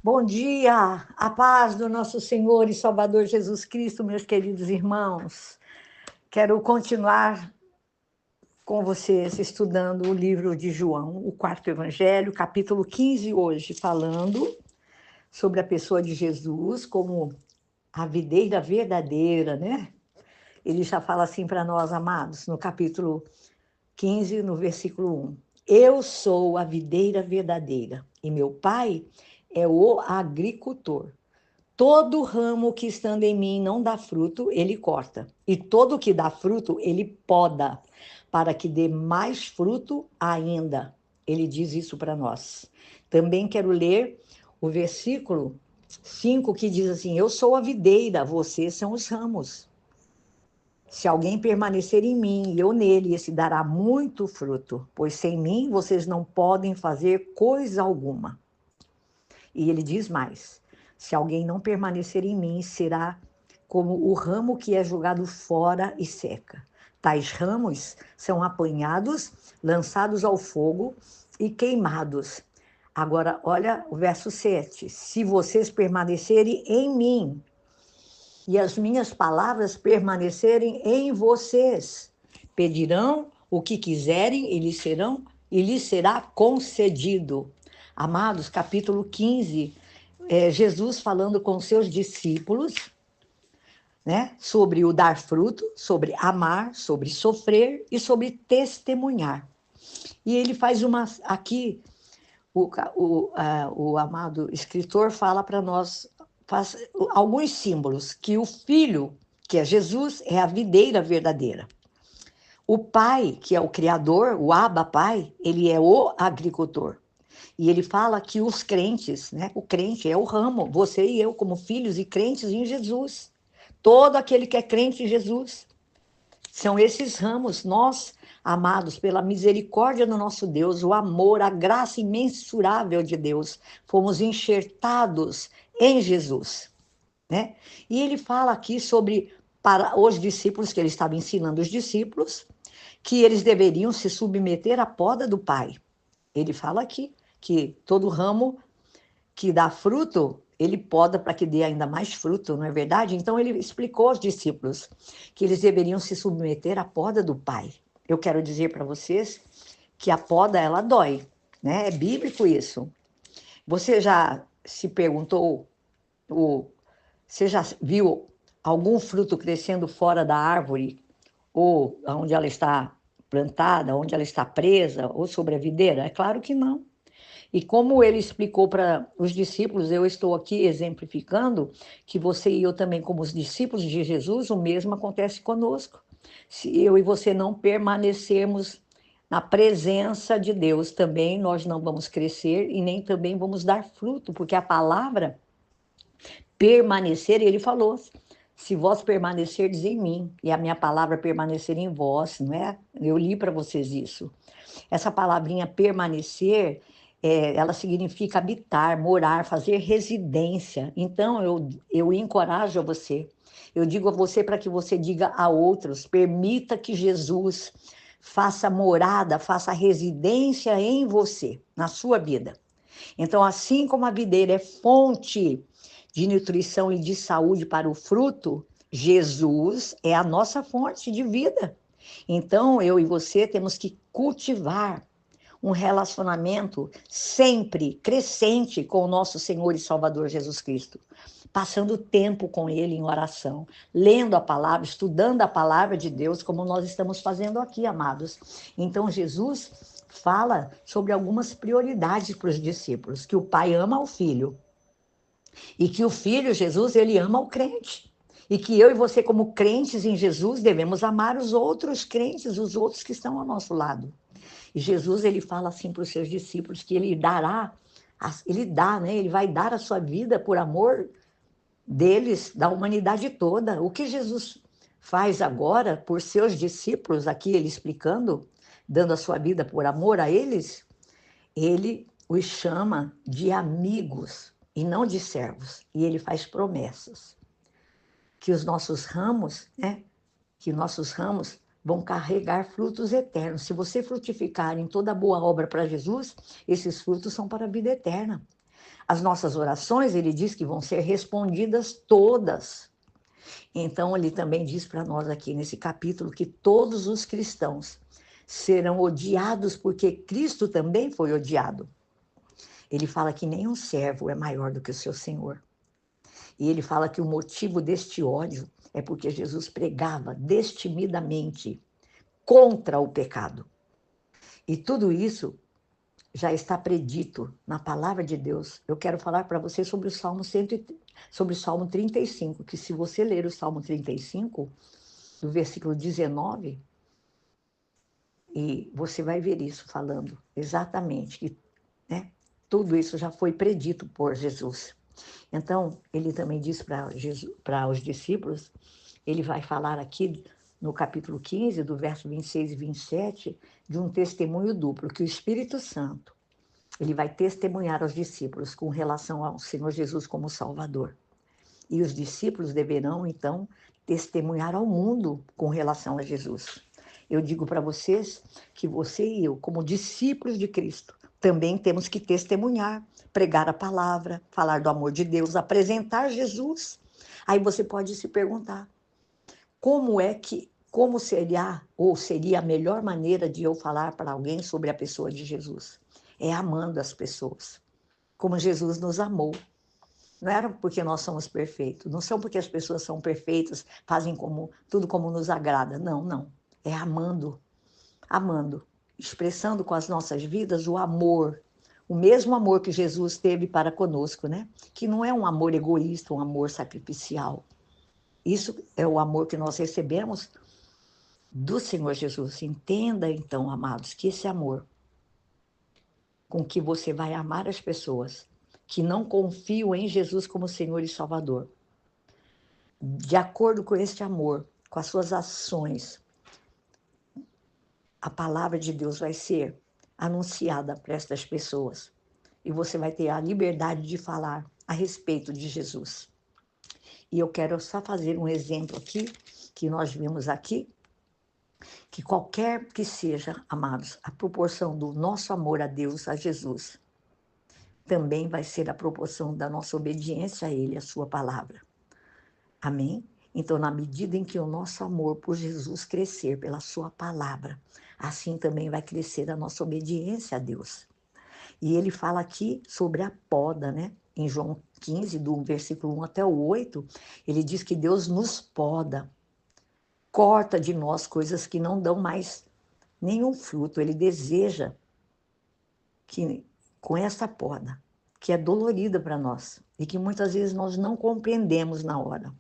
Bom dia, a paz do nosso Senhor e Salvador Jesus Cristo, meus queridos irmãos. Quero continuar com vocês estudando o livro de João, o quarto evangelho, capítulo 15 hoje, falando sobre a pessoa de Jesus como a videira verdadeira, né? Ele já fala assim para nós, amados, no capítulo 15, no versículo 1. Eu sou a videira verdadeira e meu Pai é o agricultor. Todo ramo que estando em mim não dá fruto, ele corta. E todo que dá fruto, ele poda, para que dê mais fruto ainda. Ele diz isso para nós. Também quero ler o versículo 5, que diz assim: Eu sou a videira, vocês são os ramos. Se alguém permanecer em mim e eu nele, esse dará muito fruto, pois sem mim vocês não podem fazer coisa alguma. E ele diz mais: se alguém não permanecer em mim, será como o ramo que é jogado fora e seca. Tais ramos são apanhados, lançados ao fogo e queimados. Agora, olha o verso 7. Se vocês permanecerem em mim e as minhas palavras permanecerem em vocês, pedirão o que quiserem e lhes será concedido. Amados, capítulo 15, Jesus falando com seus discípulos, né, sobre o dar fruto, sobre amar, sobre sofrer e sobre testemunhar. E ele faz aqui, o amado escritor fala para nós, faz alguns símbolos, que o Filho, que é Jesus, é a videira verdadeira. O Pai, que é o Criador, o Abba Pai, ele é o agricultor. E ele fala que os crentes, né? O crente é o ramo, você e eu, como filhos e crentes em Jesus. Todo aquele que é crente em Jesus. São esses ramos, nós, amados pela misericórdia do nosso Deus, o amor, a graça imensurável de Deus, fomos enxertados em Jesus, né? E ele fala aqui sobre, para os discípulos, que ele estava ensinando os discípulos, que eles deveriam se submeter à poda do Pai. Ele fala aqui que todo ramo que dá fruto, ele poda para que dê ainda mais fruto, não é verdade? Então ele explicou aos discípulos que eles deveriam se submeter à poda do Pai. Eu quero dizer para vocês que a poda, ela dói, né? É bíblico isso. Você já se perguntou, você já viu algum fruto crescendo fora da árvore, ou onde ela está plantada, onde ela está presa, ou sobre a videira? É claro que não. E como ele explicou para os discípulos, eu estou aqui exemplificando que você e eu também, como os discípulos de Jesus, o mesmo acontece conosco. Se eu e você não permanecermos na presença de Deus, também nós não vamos crescer e nem também vamos dar fruto, porque a palavra permanecer, ele falou, se vós permanecerdes em mim e a minha palavra permanecer em vós, não é? Eu li para vocês isso. Essa palavrinha permanecer, ela significa habitar, morar, fazer residência. Então, eu encorajo a você. Eu digo a você para que você diga a outros, permita que Jesus faça morada, faça residência em você, na sua vida. Então, assim como a videira é fonte de nutrição e de saúde para o fruto, Jesus é a nossa fonte de vida. Então, eu e você temos que cultivar um relacionamento sempre crescente com o nosso Senhor e Salvador Jesus Cristo, passando tempo com Ele em oração, lendo a palavra, estudando a palavra de Deus, como nós estamos fazendo aqui, amados. Então, Jesus fala sobre algumas prioridades para os discípulos, que o Pai ama o Filho, e que o Filho, Jesus, ele ama o crente. E que eu e você, como crentes em Jesus, devemos amar os outros crentes, os outros que estão ao nosso lado. E Jesus, ele fala assim para os seus discípulos que ele dará, ele dá, né? Ele vai dar a sua vida por amor deles, da humanidade toda. O que Jesus faz agora por seus discípulos, aqui ele explicando, dando a sua vida por amor a eles, ele os chama de amigos e não de servos. E ele faz promessas que os nossos ramos, né? Que nossos ramos vão carregar frutos eternos. Se você frutificar em toda boa obra para Jesus, esses frutos são para a vida eterna. As nossas orações, ele diz que vão ser respondidas todas. Então, ele também diz para nós aqui nesse capítulo que todos os cristãos serão odiados porque Cristo também foi odiado. Ele fala que nenhum servo é maior do que o seu Senhor. E ele fala que o motivo deste ódio é porque Jesus pregava destemidamente contra o pecado. E tudo isso já está predito na palavra de Deus. Eu quero falar para você sobre o sobre o Salmo 35, que se você ler o Salmo 35, do versículo 19, e você vai ver isso falando exatamente, que, né, tudo isso já foi predito por Jesus. Então, ele também diz para os discípulos, ele vai falar aqui no capítulo 15, do verso 26 e 27, de um testemunho duplo, que o Espírito Santo, ele vai testemunhar aos discípulos com relação ao Senhor Jesus como Salvador. E os discípulos deverão, então, testemunhar ao mundo com relação a Jesus. Eu digo para vocês que você e eu, como discípulos de Cristo, também temos que testemunhar, pregar a palavra, falar do amor de Deus, apresentar Jesus. Aí você pode se perguntar, como seria a melhor maneira de eu falar para alguém sobre a pessoa de Jesus? É amando as pessoas, como Jesus nos amou. Não era porque nós somos perfeitos, não são porque as pessoas são perfeitas, fazem tudo como nos agrada. Não, não. É amando, expressando com as nossas vidas o amor, o mesmo amor que Jesus teve para conosco, né? Que não é um amor egoísta, um amor sacrificial. Isso é o amor que nós recebemos do Senhor Jesus. Entenda, então, amados, que esse amor com que você vai amar as pessoas que não confiam em Jesus como Senhor e Salvador, de acordo com este amor, com as suas ações, a palavra de Deus vai ser anunciada para estas pessoas e você vai ter a liberdade de falar a respeito de Jesus. E eu quero só fazer um exemplo aqui, que nós vimos aqui, que qualquer que seja, amados, a proporção do nosso amor a Deus, a Jesus, também vai ser a proporção da nossa obediência a Ele, a sua palavra. Amém? Então, na medida em que o nosso amor por Jesus crescer pela sua palavra, assim também vai crescer a nossa obediência a Deus. E ele fala aqui sobre a poda, né? Em João 15, do versículo 1 até o 8, ele diz que Deus nos poda, corta de nós coisas que não dão mais nenhum fruto. Ele deseja que, com essa poda, que é dolorida para nós e que muitas vezes nós não compreendemos na hora,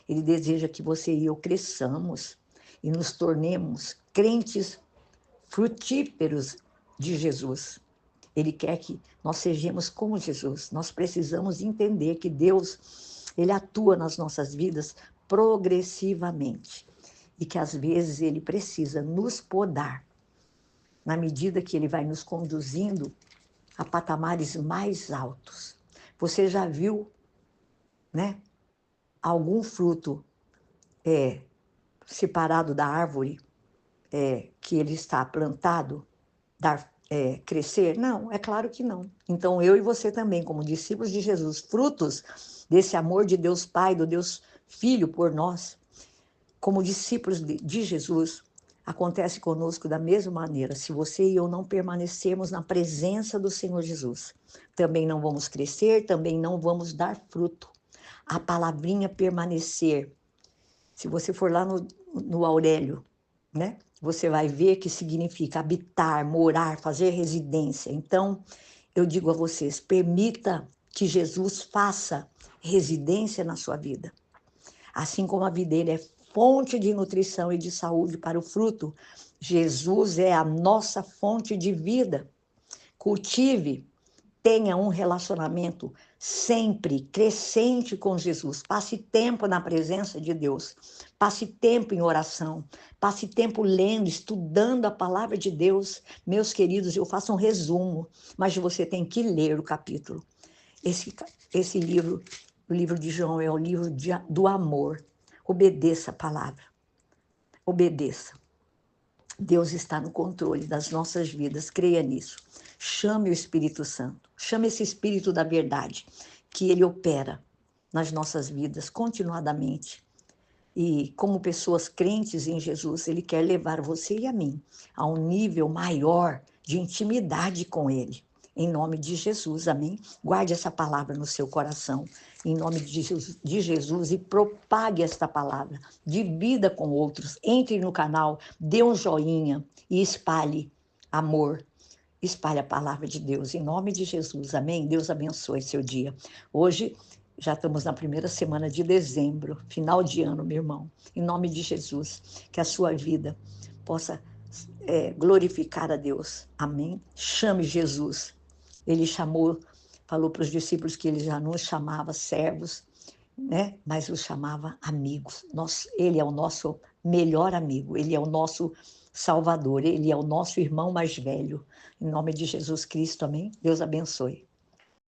ele deseja que você e eu cresçamos e nos tornemos crentes frutíferos de Jesus. Ele quer que nós sejamos como Jesus. Nós precisamos entender que Deus, ele atua nas nossas vidas progressivamente e que às vezes ele precisa nos podar na medida que ele vai nos conduzindo a patamares mais altos. Você já viu, né, algum fruto separado da árvore que ele está plantado, crescer? Não, é claro que não. Então, eu e você também, como discípulos de Jesus, frutos desse amor de Deus Pai, do Deus Filho por nós, como discípulos de Jesus, acontece conosco da mesma maneira. Se você e eu não permanecermos na presença do Senhor Jesus, também não vamos crescer, também não vamos dar fruto. A palavrinha permanecer, se você for lá no Aurélio, né? Você vai ver que significa habitar, morar, fazer residência. Então, eu digo a vocês, permita que Jesus faça residência na sua vida. Assim como a videira é fonte de nutrição e de saúde para o fruto, Jesus é a nossa fonte de vida. Cultive, tenha um relacionamento sempre crescente com Jesus. Passe tempo na presença de Deus. Passe tempo em oração. Passe tempo lendo, estudando a palavra de Deus. Meus queridos, eu faço um resumo, mas você tem que ler o capítulo. Esse livro, o livro de João, é o livro do amor. Obedeça a palavra. Obedeça. Deus está no controle das nossas vidas, creia nisso. Chame o Espírito Santo, chame esse Espírito da verdade, que ele opera nas nossas vidas continuadamente. E como pessoas crentes em Jesus, ele quer levar você e a mim a um nível maior de intimidade com ele. Em nome de Jesus, amém? Guarde essa palavra no seu coração, em nome de Jesus, e propague esta palavra. Divida com outros, entre no canal, dê um joinha e espalhe amor. Espalhe a palavra de Deus, em nome de Jesus, amém? Deus abençoe seu dia. Hoje, já estamos na primeira semana de dezembro, final de ano, meu irmão. Em nome de Jesus, que a sua vida possa glorificar a Deus, amém? Chame Jesus. Ele falou para os discípulos que ele já não os chamava servos, né? Mas os chamava amigos. Ele é o nosso melhor amigo, ele é o nosso Salvador, ele é o nosso irmão mais velho. Em nome de Jesus Cristo, amém? Deus abençoe.